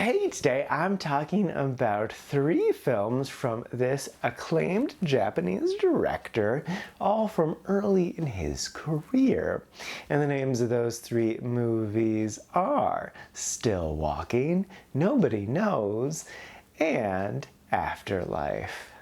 Hey, today I'm talking about 3 films from this acclaimed Japanese director, all from early in his career. And the names of those 3 movies are Still Walking, Nobody Knows, and Afterlife.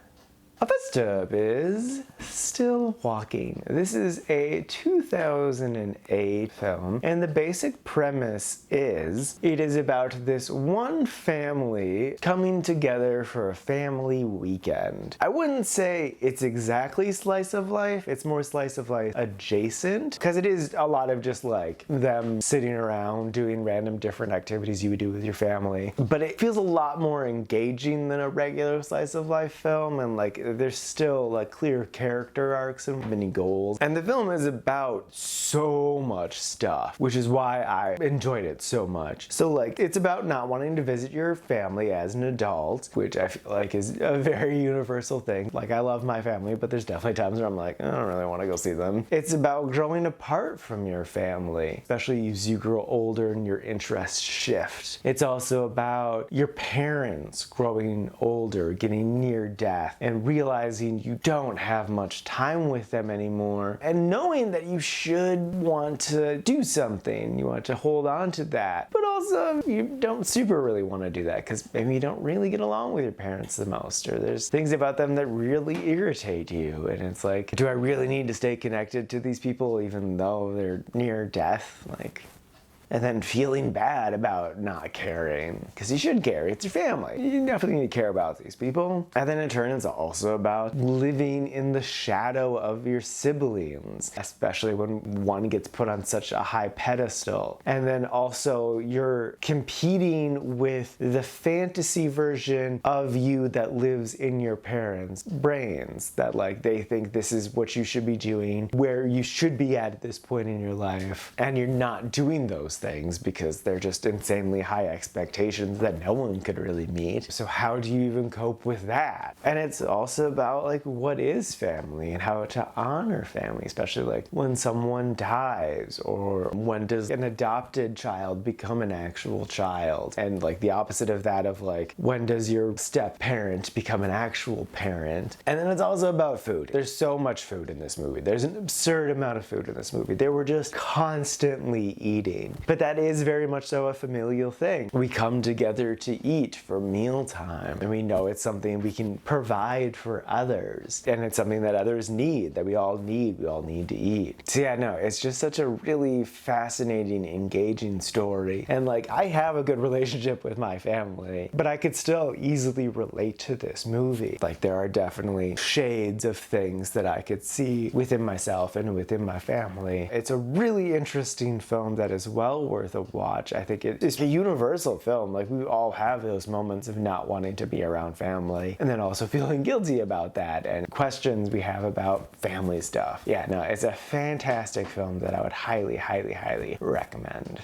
First up is Still Walking. This is a 2008 film, and the basic premise is it is about this one family coming together for a family weekend. I wouldn't say it's exactly slice of life, it's more slice of life adjacent, because it is a lot of just like them sitting around doing random different activities you would do with your family. But it feels a lot more engaging than a regular slice of life film, and like there's still like clear character arcs and many goals. And the film is about so much stuff, which is why I enjoyed it so much. So like it's about not wanting to visit your family as an adult, which I feel like is a very universal thing. Like I love my family, but there's definitely times where I'm like, I don't really want to go see them. It's about growing apart from your family, especially as you grow older and your interests shift. It's also about your parents growing older, getting near death, and realizing you don't have much time with them anymore, and knowing that you should want to do something, you want to hold on to that, but also you don't super really want to do that because maybe you don't really get along with your parents the most, or there's things about them that really irritate you, and it's like, do I really need to stay connected to these people even though they're near death? Like, and then feeling bad about not caring, because you should care, it's your family. You definitely need to care about these people. And then in turn, it's also about living in the shadow of your siblings, especially when one gets put on such a high pedestal. And then also you're competing with the fantasy version of you that lives in your parents' brains, that like they think this is what you should be doing, where you should be at this point in your life, and you're not doing those things because they're just insanely high expectations that no one could really meet. So how do you even cope with that? And it's also about like what is family and how to honor family, especially like when someone dies, or when does an adopted child become an actual child, and like the opposite of that of like when does your step parent become an actual parent. And then it's also about food. There's so much food in this movie. There's an absurd amount of food in this movie. They were just constantly eating. But that is very much so a familial thing. We come together to eat for mealtime, and we know it's something we can provide for others, and it's something that others need, that we all need to eat. So yeah, no, it's just such a really fascinating, engaging story. And like, I have a good relationship with my family, but I could still easily relate to this movie. Like there are definitely shades of things that I could see within myself and within my family. It's a really interesting film that is well worth a watch. I think it's a universal film. Like we all have those moments of not wanting to be around family, and then also feeling guilty about that, and questions we have about family stuff. Yeah, no, it's a fantastic film that I would highly, highly, highly recommend.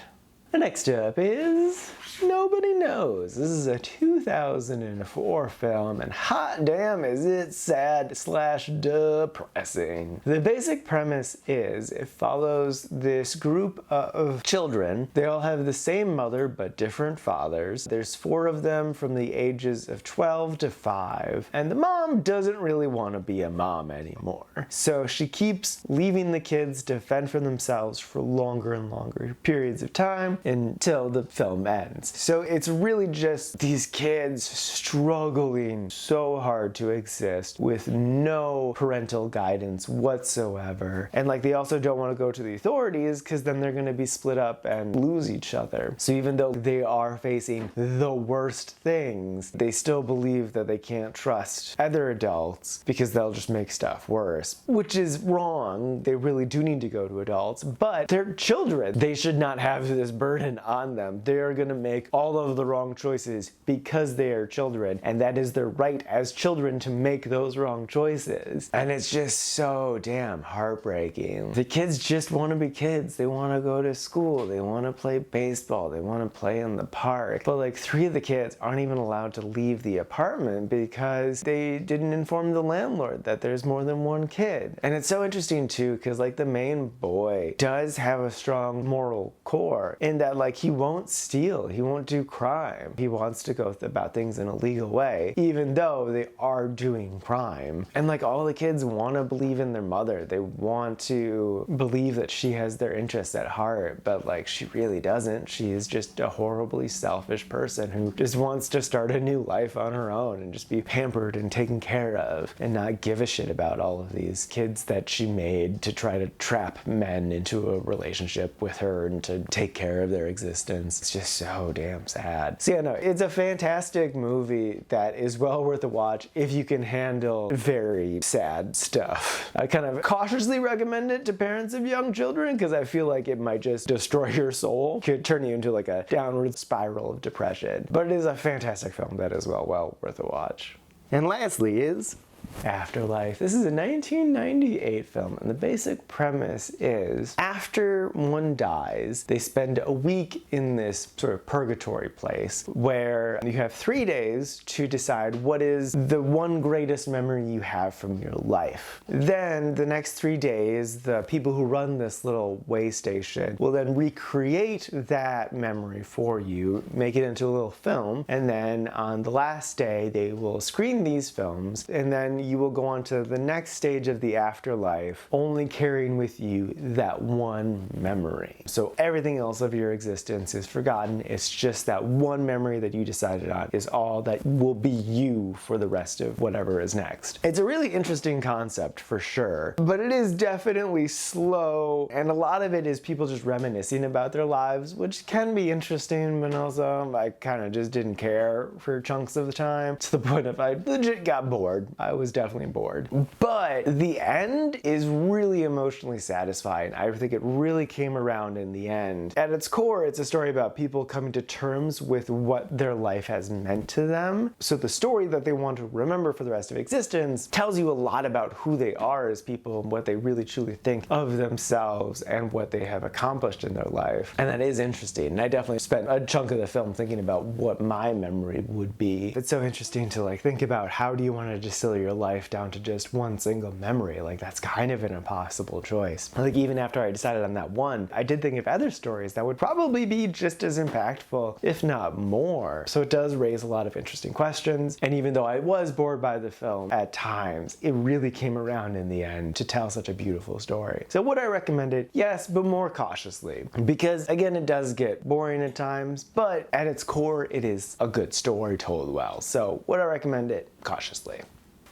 Next up is Nobody Knows. This is a 2004 film, and hot damn is it sad / depressing. The basic premise is it follows this group of children. They all have the same mother but different fathers. There's 4 of them from the ages of 12 to 5, and the mom doesn't really want to be a mom anymore. So she keeps leaving the kids to fend for themselves for longer and longer periods of time until the film ends. So it's really just these kids struggling so hard to exist with no parental guidance whatsoever. And like they also don't want to go to the authorities because then they're going to be split up and lose each other. So even though they are facing the worst things, they still believe that they can't trust other adults because they'll just make stuff worse, which is wrong. They really do need to go to adults, but they're children. They should not have this burden on them. They are going to make all of the wrong choices because they are children, and that is their right as children to make those wrong choices. And it's just so damn heartbreaking. The kids just want to be kids. They want to go to school. They want to play baseball. They want to play in the park. But like 3 of the kids aren't even allowed to leave the apartment because they didn't inform the landlord that there's more than 1 kid. And it's so interesting too, because like the main boy does have a strong moral core in that like he won't steal, he won't do crime. He wants to go about things in a legal way, even though they are doing crime. And like all the kids want to believe in their mother. They want to believe that she has their interests at heart, but like she really doesn't. She is just a horribly selfish person who just wants to start a new life on her own and just be pampered and taken care of and not give a shit about all of these kids that she made to try to trap men into a relationship with her and to take care of their existence. It's just so damn sad. So yeah, no, it's a fantastic movie that is well worth a watch if you can handle very sad stuff. I kind of cautiously recommend it to parents of young children because I feel like it might just destroy your soul. Could turn you into like a downward spiral of depression. But it is a fantastic film that is well worth a watch. And lastly is Afterlife. This is a 1998 film, and the basic premise is after one dies, they spend a week in this sort of purgatory place where you have 3 days to decide what is the one greatest memory you have from your life. Then the next 3 days, the people who run this little way station will then recreate that memory for you, make it into a little film, and then on the last day, they will screen these films, and then you will go on to the next stage of the afterlife, only carrying with you that one memory. So everything else of your existence is forgotten. It's just that one memory that you decided on is all that will be you for the rest of whatever is next. It's a really interesting concept for sure, but it is definitely slow, and a lot of it is people just reminiscing about their lives, which can be interesting, but also I kind of just didn't care for chunks of the time, to the point of I legit got bored. I was definitely bored. But the end is really emotionally satisfying. I think it really came around in the end. At its core, it's a story about people coming to terms with what their life has meant to them. So the story that they want to remember for the rest of existence tells you a lot about who they are as people and what they really truly think of themselves and what they have accomplished in their life. And that is interesting. And I definitely spent a chunk of the film thinking about what my memory would be. It's so interesting to like think about how do you want to distill your life down to just one single memory. Like that's kind of an impossible choice. Like even after I decided on that one, I did think of other stories that would probably be just as impactful, if not more. So it does raise a lot of interesting questions. And even though I was bored by the film at times, it really came around in the end to tell such a beautiful story. So would I recommend it? Yes, but more cautiously. Because again, it does get boring at times, but at its core, it is a good story told well. So would I recommend it? Cautiously.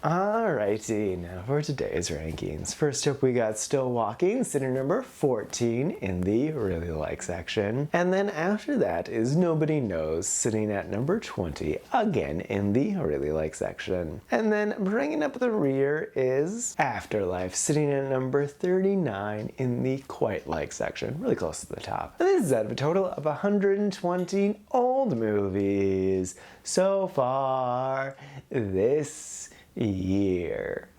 Alrighty, now for today's rankings. First up, we got Still Walking, sitting number 14 in the Really Like section. And then after that is Nobody Knows, sitting at number 20, again in the Really Like section. And then bringing up the rear is Afterlife, sitting at number 39 in the Quite Like section, really close to the top. And this is out of a total of 120 old movies so far this year.